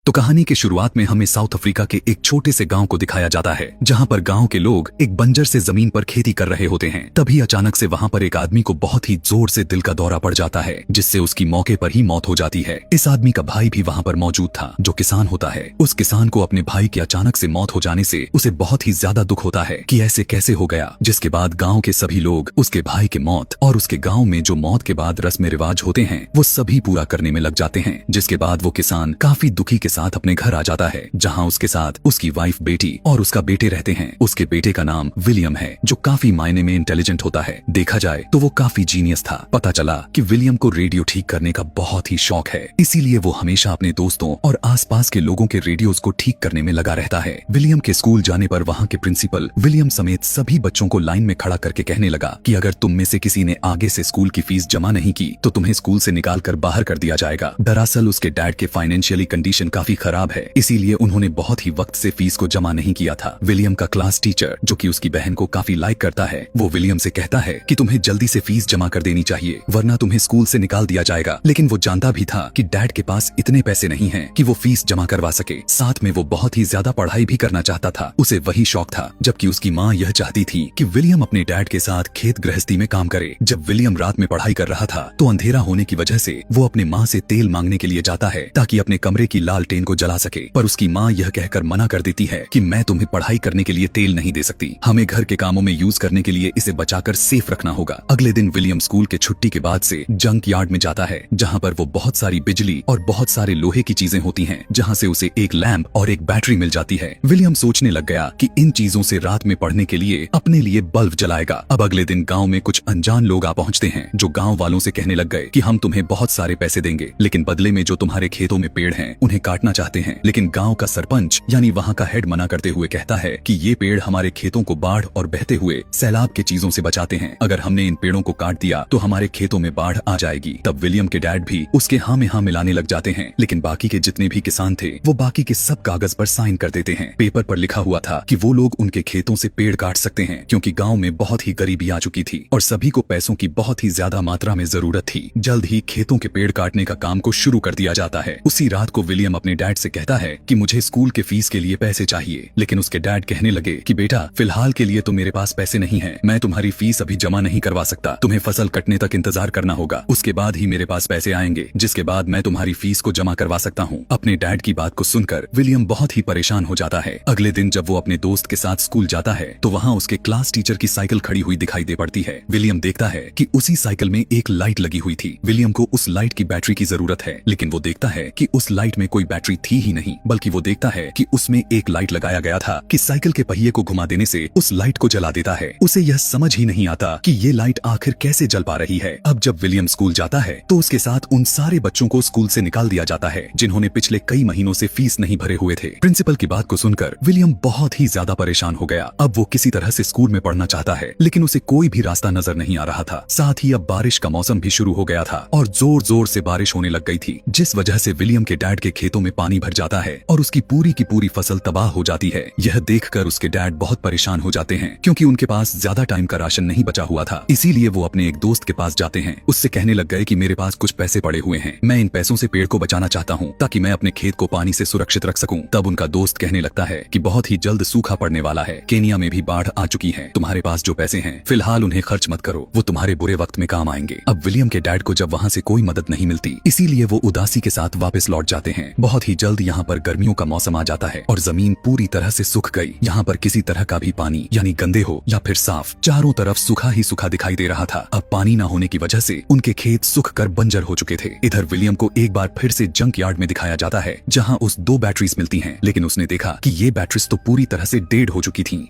तो कहानी की शुरुआत में हमें साउथ अफ्रीका के एक छोटे से गांव को दिखाया जाता है, जहां पर गांव के लोग एक बंजर से जमीन पर खेती कर रहे होते हैं। तभी अचानक से वहां पर एक आदमी को बहुत ही जोर से दिल का दौरा पड़ जाता है, जिससे उसकी मौके पर ही मौत हो जाती है। इस आदमी का भाई भी वहां पर मौजूद था, जो किसान होता है। उस किसान को अपने भाई की अचानक से मौत हो जाने से उसे बहुत ही ज्यादा दुख होता है कि ऐसे कैसे हो गया। जिसके बाद गाँव के सभी लोग उसके भाई के मौत और उसके गाँव में जो मौत के बाद रस्म रिवाज होते हैं वो सभी पूरा करने में लग जाते हैं। जिसके बाद वो किसान काफी दुखी के साथ अपने घर आ जाता है, जहां उसके साथ उसकी वाइफ, बेटी और उसका बेटे रहते हैं। उसके बेटे का नाम विलियम है, जो काफी मायने में इंटेलिजेंट होता है। देखा जाए तो वो काफी जीनियस था। पता चला कि विलियम को रेडियो ठीक करने का बहुत ही शौक है, इसीलिए वो हमेशा अपने दोस्तों और आसपास के लोगों के रेडियोज को ठीक करने में लगा रहता है। विलियम के स्कूल जाने पर वहाँ के प्रिंसिपल विलियम समेत सभी बच्चों को लाइन में खड़ा करके कहने लगा कि अगर तुम में से किसी ने आगे से स्कूल की फीस जमा नहीं की तो तुम्हें स्कूल से निकाल कर बाहर कर दिया जाएगा। दरअसल उसके डैड के फाइनेंशियली कंडीशन काफी खराब है, इसीलिए उन्होंने बहुत ही वक्त से फीस को जमा नहीं किया था। विलियम का क्लास टीचर, जो कि उसकी बहन को काफी लाइक करता है, वो विलियम से कहता है कि तुम्हें जल्दी से फीस जमा कर देनी चाहिए, वरना तुम्हें स्कूल से निकाल दिया जाएगा। लेकिन वो जानता भी था कि डैड के पास इतने पैसे नहीं हैं कि वो फीस जमा करवा सके। साथ में वो बहुत ही ज्यादा पढ़ाई भी करना चाहता था, उसे वही शौक था। जबकि उसकी माँ यह चाहती थी कि विलियम अपने डैड के साथ खेत गृहस्थी में काम करे। जब विलियम रात में पढ़ाई कर रहा था तो अंधेरा होने की वजह से वो अपने माँ से तेल मांगने के लिए जाता है, ताकि अपने कमरे की लालटेन को जला सके। पर उसकी माँ यह कहकर मना कर देती है कि मैं तुम्हें पढ़ाई करने के लिए तेल नहीं दे सकती, हमें घर के कामों में यूज करने के लिए इसे बचाकर सेफ रखना होगा। अगले दिन विलियम स्कूल के छुट्टी के बाद से जंक यार्ड में जाता है, जहाँ पर वो बहुत सारी बिजली और बहुत सारे लोहे की चीजें होती हैं, जहाँ से उसे एक लैंप और एक बैटरी मिल जाती है। विलियम सोचने लग गया कि इन चीजों से रात में पढ़ने के लिए अपने लिए बल्ब जलाएगा। अब अगले दिन गाँव में कुछ अनजान लोग आ पहुँचते हैं, जो गाँव वालों से कहने लग गए कि हम तुम्हें बहुत सारे पैसे देंगे, लेकिन बदले में जो तुम्हारे खेतों में पेड़ हैं उन्हें काटना चाहते हैं। लेकिन गाँव का सरपंच यानी वहाँ का हेड मना करते हुए कहता है कि ये पेड़ हमारे खेतों को बाढ़ और बहते हुए सैलाब के चीजों से बचाते हैं, अगर हमने इन पेड़ों को काट दिया तो हमारे खेतों में बाढ़ आ जाएगी। तब विलियम के डैड भी उसके हाँ में हाँ मिलाने लग जाते हैं, लेकिन बाकी के जितने भी किसान थे वो बाकी के सब कागज पर साइन कर देते हैं। पेपर पर लिखा हुआ था कि वो लोग उनके खेतों से पेड़ काट सकते हैं, क्योंकि गाँव में बहुत ही गरीबी आ चुकी थी और सभी को पैसों की बहुत ही ज्यादा मात्रा में जरूरत थी। जल्द ही खेतों के पेड़ काटने का काम को शुरू कर दिया जाता है। उसी रात को विलियम अपने डैड से कहता है कि मुझे स्कूल के फीस के लिए पैसे चाहिए, लेकिन उसके डैड कहने लगे कि बेटा, फिलहाल के लिए तो मेरे पास पैसे नहीं हैं, मैं तुम्हारी फीस अभी जमा नहीं करवा सकता, तुम्हें फसल कटने तक इंतजार करना होगा, उसके बाद ही मेरे पास पैसे आएंगे, जिसके बाद मैं तुम्हारी फीस को जमा करवा सकता हूँ। अपने डैड की बात को सुनकर विलियम बहुत ही परेशान हो जाता है। अगले दिन जब वो अपने दोस्त के साथ स्कूल जाता है तो वहाँ उसके क्लास टीचर की साइकिल खड़ी हुई दिखाई दे पड़ती है। विलियम देखता है कि उसी साइकिल में एक लाइट लगी हुई थी। विलियम को उस लाइट की बैटरी की जरूरत है, लेकिन वो देखता है कि उस लाइट में कोई बैटरी थी ही नहीं, बल्कि वो देखता है कि उसमें एक लाइट लगाया गया था कि साइकिल के पहिए को घुमा देने से उस लाइट को जला देता है। उसे यह समझ ही नहीं आता कि ये लाइट आखिर कैसे जल पा रही है। अब जब विलियम स्कूल जाता है तो उसके साथ उन सारे बच्चों को स्कूल से निकाल दिया जाता है, जिन्होंने पिछले कई महीनों से फीस नहीं भरे हुए थे। प्रिंसिपल की बात को सुनकर विलियम बहुत ही ज्यादा परेशान हो गया। अब वो किसी तरह से स्कूल में पढ़ना चाहता है, लेकिन उसे कोई भी रास्ता नजर नहीं आ रहा था। साथ ही अब बारिश का मौसम भी शुरू हो गया था और जोर जोर से बारिश होने लग गई थी, जिस वजह से विलियम के डैड के खेतों में पानी भर जाता है और उसकी पूरी की पूरी फसल तबाह हो जाती है। यह देखकर उसके डैड बहुत परेशान हो जाते हैं, क्योंकि उनके पास ज्यादा टाइम का राशन नहीं बचा हुआ था। इसीलिए वो अपने एक दोस्त के पास जाते हैं, उससे कहने लग गए कि मेरे पास कुछ पैसे पड़े हुए हैं, मैं इन पैसों से पेड़ को बचाना चाहता हूँ, ताकि मैं अपने खेत को पानी से सुरक्षित रख सकूं। तब उनका दोस्त कहने लगता है कि बहुत ही जल्द सूखा पड़ने वाला है, केनिया में भी बाढ़ आ चुकी है, तुम्हारे पास जो पैसे हैं फिलहाल उन्हें खर्च मत करो, वो तुम्हारे बुरे वक्त में काम आएंगे। अब विलियम के डैड को जब वहाँ से कोई मदद नहीं मिलती, इसीलिए वो उदासी के साथ वापस लौट जाते हैं। बहुत ही जल्द यहाँ पर गर्मियों का मौसम आ जाता है और जमीन पूरी तरह से सूख गई। यहाँ पर किसी तरह का भी पानी यानी गंदे हो या फिर साफ, चारों तरफ सूखा ही सूखा दिखाई दे रहा था। अब पानी न होने की वजह से उनके खेत सूख कर बंजर हो चुके थे। इधर विलियम को एक बार फिर से जंक यार्ड में दिखाया जाता है, जहाँ उस 2 बैटरीज मिलती हैं, लेकिन उसने देखा कि ये बैटरीज तो पूरी तरह से डेड हो चुकी थी।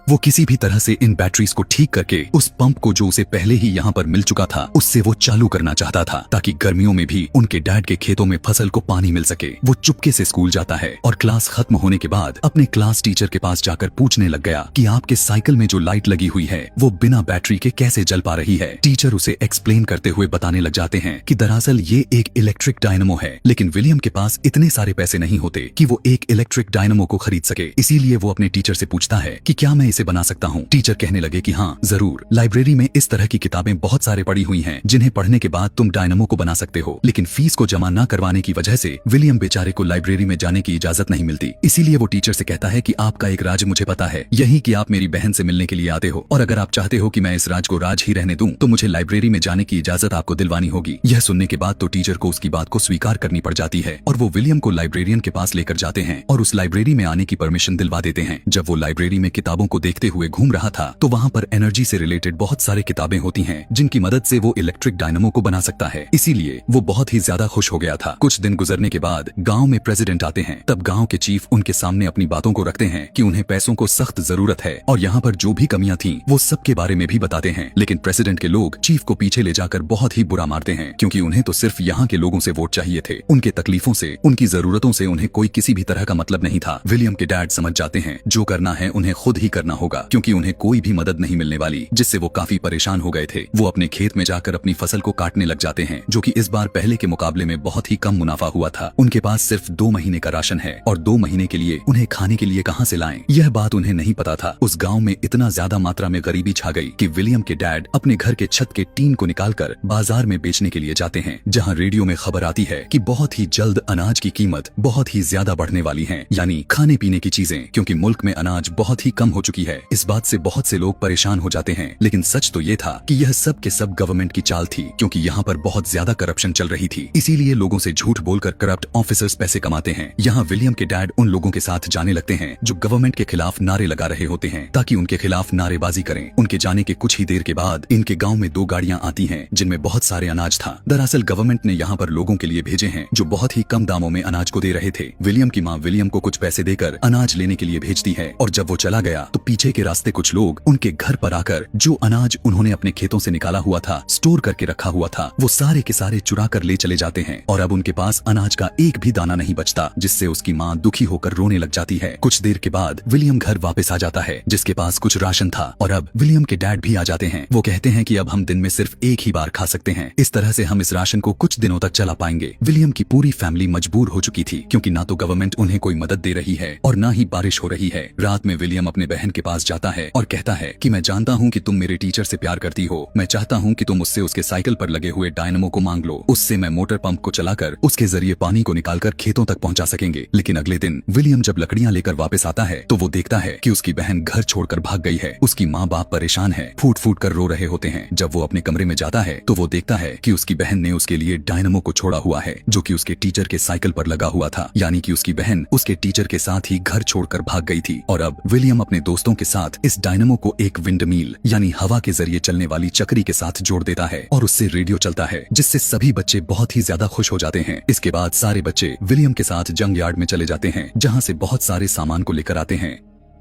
वो किसी भी तरह से इन बैटरीज को ठीक करके उस पंप को जो उसे पहले ही यहाँ पर मिल चुका था उससे वो चालू करना चाहता था, ताकि गर्मियों में भी उनके डैड के खेतों में फसल को पानी मिल सके। वो चुपके से स्कूल जाता है और क्लास खत्म होने के बाद अपने क्लास टीचर के पास जाकर पूछने लग गया कि आपके साइकिल में जो लाइट लगी हुई है वो बिना बैटरी के कैसे जल पा रही है। टीचर उसे एक्सप्लेन करते हुए बताने लग जाते हैं कि दरअसल ये एक इलेक्ट्रिक डायनमो है, लेकिन विलियम के पास इतने सारे पैसे नहीं होते कि वो एक इलेक्ट्रिक डायनमो को खरीद सके। इसीलिए वो अपने टीचर से पूछता है कि क्या मैं इसे बना सकता हूँ। टीचर कहने लगे कि हाँ जरूर, लाइब्रेरी में इस तरह की किताबें बहुत सारे पड़ी हुई हैं जिन्हें पढ़ने के बाद तुम डायनामो को बना सकते हो। लेकिन फीस को जमा न करवाने की वजह से विलियम बेचारे को लाइब्रेरी में जाने की इजाजत नहीं मिलती। इसीलिए वो टीचर से कहता है कि आपका एक राज मुझे पता है, यही कि आप मेरी बहन से मिलने के लिए आते हो, और अगर आप चाहते हो कि मैं इस राज को राज ही रहने दूं तो मुझे लाइब्रेरी में जाने की इजाजत आपको दिलवानी होगी। यह सुनने के बाद तो टीचर को उसकी बात को स्वीकार करनी पड़ जाती है और वो विलियम को लाइब्रेरियन के पास लेकर जाते हैं और उस लाइब्रेरी में आने की परमिशन दिलवा देते हैं। जब वो लाइब्रेरी में किताबों को देखते हुए घूम रहा था तो वहाँ पर एनर्जी से रिलेटेड बहुत सारी किताबें होती हैं जिनकी मदद से वो इलेक्ट्रिक डायनामो को बना सकता है। इसीलिए वो बहुत ही ज्यादा खुश हो गया था। कुछ दिन गुजरने के बाद गाँव में प्रेसिडेंट आते हैं। तब गाँव के चीफ उनके सामने अपनी बातों को रखते हैं कि उन्हें पैसों को सख्त जरूरत है और यहाँ पर जो भी कमियां थी वो सब के बारे में भी बताते हैं। लेकिन प्रेसिडेंट के लोग चीफ को पीछे ले जाकर बहुत ही बुरा मारते हैं क्योंकि उन्हें तो सिर्फ यहाँ के लोगों से वोट चाहिए थे। उनके तकलीफों से, उनकी जरूरतों से उन्हें कोई किसी भी तरह का मतलब नहीं था। विलियम के डैड समझ जाते हैं जो करना है उन्हें खुद ही करना होगा क्योंकि उन्हें कोई भी मदद नहीं मिलने वाली, जिससे वो काफी परेशान हो गए थे। वो अपने खेत में जाकर अपनी फसल को काटने लग जाते हैं जो कि इस बार पहले के मुकाबले में बहुत ही कम मुनाफा हुआ था। उनके पास सिर्फ 2 महीने का राशन है और 2 महीने के लिए उन्हें खाने के लिए कहां से लाएं, यह बात उन्हें नहीं पता था। उस गांव में इतना ज्यादा मात्रा में गरीबी छा गई कि विलियम के डैड अपने घर के छत के टीन को निकालकर बाजार में बेचने के लिए जाते हैं, जहां रेडियो में खबर आती है कि बहुत ही जल्द अनाज की कीमत बहुत ही ज्यादा बढ़ने वाली है, यानी खाने पीने की चीजें, क्योंकि मुल्क में अनाज बहुत ही कम हो चुकी है। इस बात से बहुत से लोग परेशान हो जाते हैं। लेकिन सच तो ये था कि यह सब के सब गवर्नमेंट की चाल थी क्योंकि यहाँ पर बहुत ज्यादा करप्शन चल रही थी। इसीलिए लोगों से झूठ बोलकर करप्ट ऑफिसर्स पैसे कमाते हैं। यहाँ विलियम के डैड उन लोगों के साथ जाने लगते हैं जो गवर्नमेंट के खिलाफ नारे लगा रहे होते हैं ताकि उनके खिलाफ नारेबाजी करें। उनके जाने के कुछ ही देर के बाद इनके गांव में 2 गाड़ियां आती हैं जिनमें बहुत सारे अनाज था। दरअसल गवर्नमेंट ने यहाँ पर लोगों के लिए भेजे हैं जो बहुत ही कम दामों में अनाज को दे रहे थे। विलियम की माँ विलियम को कुछ पैसे देकर अनाज लेने के लिए भेजती है और जब वो चला गया तो पीछे के रास्ते कुछ लोग उनके घर पर आकर जो अनाज उन्होंने अपने खेतों से निकाला हुआ था, स्टोर करके रखा हुआ था, वो सारे के सारे चुरा कर ले चले जाते हैं और अब उनके पास अनाज का एक भी दाना नहीं बचता, जिससे उसकी माँ दुखी होकर रोने लग जाती है। कुछ देर के बाद विलियम घर वापस आ जाता है जिसके पास कुछ राशन था और अब विलियम के डैड भी आ जाते हैं। वो कहते हैं कि अब हम दिन में सिर्फ एक ही बार खा सकते हैं, इस तरह से हम इस राशन को कुछ दिनों तक चला पाएंगे। विलियम की पूरी फैमिली मजबूर हो चुकी थी क्योंकि ना तो गवर्नमेंट उन्हें कोई मदद दे रही है और ना ही बारिश हो रही है। रात में विलियम अपने बहन के पास जाता है और कहता है कि मैं जानता हूँ कि तुम मेरे टीचर से प्यार करती हो, मैं चाहता हूँ कि तुम उससे उसके साइकिल पर लगे हुए डायनामो को मांग लो, उससे मैं मोटर पंप को चलाकर उसके जरिए पानी को निकालकर खेतों तक पहुंचा सकेंगे। लेकिन अगले दिन विलियम जब लकड़ियां लेकर वापस आता है तो वो देखता है कि उसकी बहन घर छोड़कर भाग गई है। उसकी माँ बाप परेशान है, फूट फूट कर रो रहे होते हैं। जब वो अपने कमरे में जाता है तो वो देखता है कि उसकी बहन ने उसके लिए डायनामो को छोड़ा हुआ है जो कि उसके टीचर के साइकिल पर लगा हुआ था, यानी कि उसकी बहन उसके टीचर के साथ ही घर छोड़कर भाग गई थी। और अब विलियम अपने दोस्तों के साथ इस डायनामो को एक विंडमिल यानी हवा के जरिए चलने वाली चक्री के साथ जोड़ देता है और उससे रेडियो चलता है, जिससे सभी बच्चे बहुत ही ज्यादा खुश हो जाते हैं। इसके बाद सारे बच्चे विलियम के साथ जंग यार्ड में चले जाते हैं जहां से बहुत सारे सामान को लेकर आते हैं।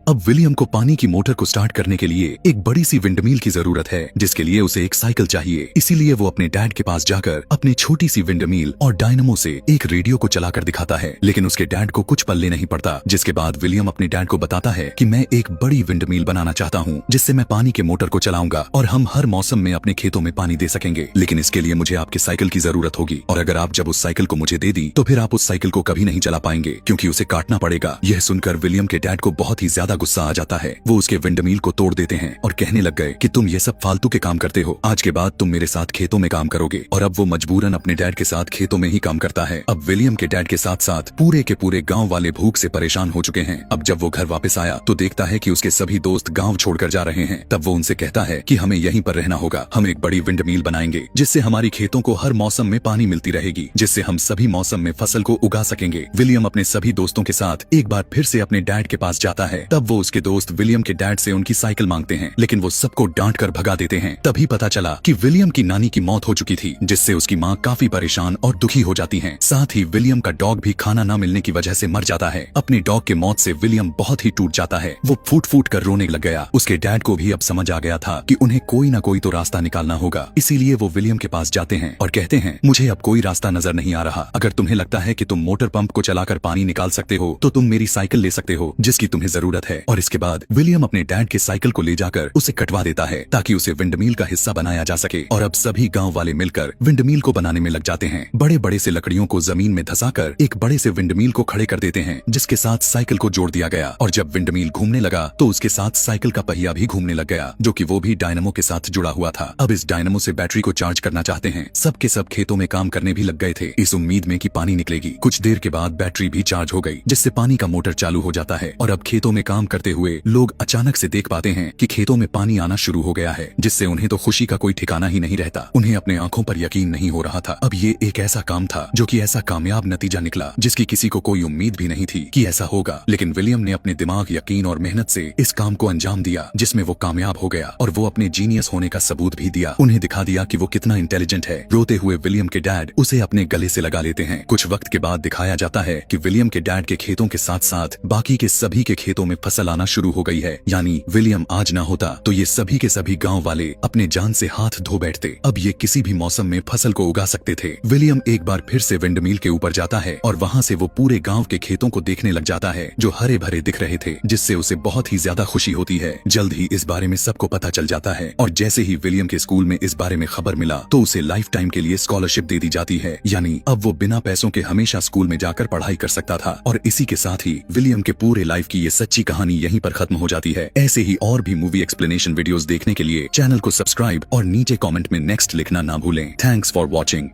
अब विलियम को पानी की मोटर को स्टार्ट करने के लिए एक बड़ी सी विंडमिल की जरूरत है, जिसके लिए उसे एक साइकिल चाहिए। इसीलिए वो अपने डैड के पास जाकर अपनी छोटी सी विंडमिल और डायनामो से एक रेडियो को चलाकर दिखाता है, लेकिन उसके डैड को कुछ पल्ले नहीं पड़ता। जिसके बाद विलियम अपने डैड को बताता है कि मैं एक बड़ी विंडमिल बनाना चाहता हूँ जिससे मैं पानी के मोटर को चलाऊंगा और हम हर मौसम में अपने खेतों में पानी दे सकेंगे, लेकिन इसके लिए मुझे आपके साइकिल की जरूरत होगी और अगर आप जब उस साइकिल को मुझे दे दी तो फिर आप उस साइकिल को कभी नहीं चला पाएंगे क्योंकि उसे काटना पड़ेगा। यह सुनकर विलियम के डैड को बहुत ही ज्यादा गुस्सा आ जाता है। वो उसके विंडमिल को तोड़ देते हैं और कहने लग गए कि तुम ये सब फालतू के काम करते हो, आज के बाद तुम मेरे साथ खेतों में काम करोगे। और अब वो मजबूरन अपने डैड के साथ खेतों में ही काम करता है। अब विलियम के डैड के साथ साथ पूरे के पूरे गांव वाले भूख से परेशान हो चुके हैं। अब जब वो घर वापस आया तो देखता है कि उसके सभी दोस्त गांव छोड़कर जा रहे हैं। तब वो उनसे कहता है कि हमें यहीं पर रहना होगा, हम एक बड़ी विंडमिल बनाएंगे जिससे हमारी खेतों को हर मौसम में पानी मिलती रहेगी, जिससे हम सभी मौसम में फसल को उगा सकेंगे। विलियम अपने सभी दोस्तों के साथ एक बार फिर से अपने डैड के पास जाता है। तब वो उसके दोस्त विलियम के डैड से उनकी साइकिल मांगते हैं, लेकिन वो सबको डांट कर भगा देते हैं। तभी पता चला कि विलियम की नानी की मौत हो चुकी थी, जिससे उसकी माँ काफी परेशान और दुखी हो जाती हैं। साथ ही विलियम का डॉग भी खाना न मिलने की वजह से मर जाता है। अपने डॉग के मौत से विलियम बहुत ही टूट जाता है। वो फूट फूट कर रोने लग गया। उसके डैड को भी अब समझ आ गया था कि उन्हें कोई ना कोई तो रास्ता निकालना होगा। इसीलिए वो विलियम के पास जाते हैं और कहते हैं, मुझे अब कोई रास्ता नजर नहीं आ रहा। अगर तुम्हें लगता है कि तुम मोटर पंप को चलाकर पानी निकाल सकते हो तो तुम मेरी साइकिल ले सकते हो जिसकी तुम्हें जरूरत है। है और इसके बाद विलियम अपने डैड के साइकिल को ले जाकर उसे कटवा देता है ताकि उसे विंडमिल का हिस्सा बनाया जा सके। और अब सभी गांव वाले मिलकर विंडमिल को बनाने में लग जाते हैं। बड़े बड़े से लकड़ियों को जमीन में धंसाकर एक बड़े से विंडमिल को खड़े कर देते हैं, जिसके साथ साइकिल को जोड़ दिया गया। और जब विंडमिल घूमने लगा तो उसके साथ साइकिल का पहिया भी घूमने लग गया, जो कि वो भी डायनामो के साथ जुड़ा हुआ था। अब इस डायनामो से बैटरी को चार्ज करना चाहते हैं। सब के सब खेतों में काम करने भी लग गए थे, इस उम्मीद में कि पानी निकलेगी। कुछ देर के बाद बैटरी भी चार्ज हो गई, जिससे पानी का मोटर चालू हो जाता है। और अब खेतों में काम करते हुए लोग अचानक से देख पाते हैं कि खेतों में पानी आना शुरू हो गया है, जिससे उन्हें तो खुशी का कोई ठिकाना ही नहीं रहता। उन्हें अपने आंखों पर यकीन नहीं हो रहा था। अब ये एक ऐसा काम था जो कि ऐसा कामयाब नतीजा निकला जिसकी किसी को कोई उम्मीद भी नहीं थी कि ऐसा होगा। लेकिन विलियम ने अपने दिमाग, यकीन और मेहनत से इस काम को अंजाम दिया, जिसमें वो कामयाब हो गया और वो अपने जीनियस होने का सबूत भी दिया। उन्हें दिखा दिया कि वो कितना इंटेलिजेंट है। रोते हुए विलियम के डैड उसे अपने गले से लगा लेते हैं। कुछ वक्त के बाद दिखाया जाता है कि विलियम के डैड के खेतों के साथ साथ बाकी के सभी के खेतों में फसल आना शुरू हो गई है। यानी विलियम आज ना होता तो ये सभी के सभी गांव वाले अपने जान से हाथ धो बैठते। अब ये किसी भी मौसम में फसल को उगा सकते थे। विलियम एक बार फिर से विंडमिल के ऊपर जाता है और वहाँ से वो पूरे गांव के खेतों को देखने लग जाता है, जो हरे भरे दिख रहे थे, जिससे उसे बहुत ही ज्यादा खुशी होती है। जल्द ही इस बारे में सबको पता चल जाता है और जैसे ही विलियम के स्कूल में इस बारे में खबर मिला तो उसे लाइफ टाइम के लिए स्कॉलरशिप दे दी जाती है। यानी अब वो बिना पैसों के हमेशा स्कूल में जाकर पढ़ाई कर सकता था। और इसी के साथ ही विलियम के पूरे लाइफ की ये सच्ची कहानी यहीं पर खत्म हो जाती है। ऐसे ही और भी मूवी एक्सप्लेनेशन वीडियोस देखने के लिए चैनल को सब्सक्राइब और नीचे कमेंट में नेक्स्ट लिखना ना भूलें। Thanks for watching.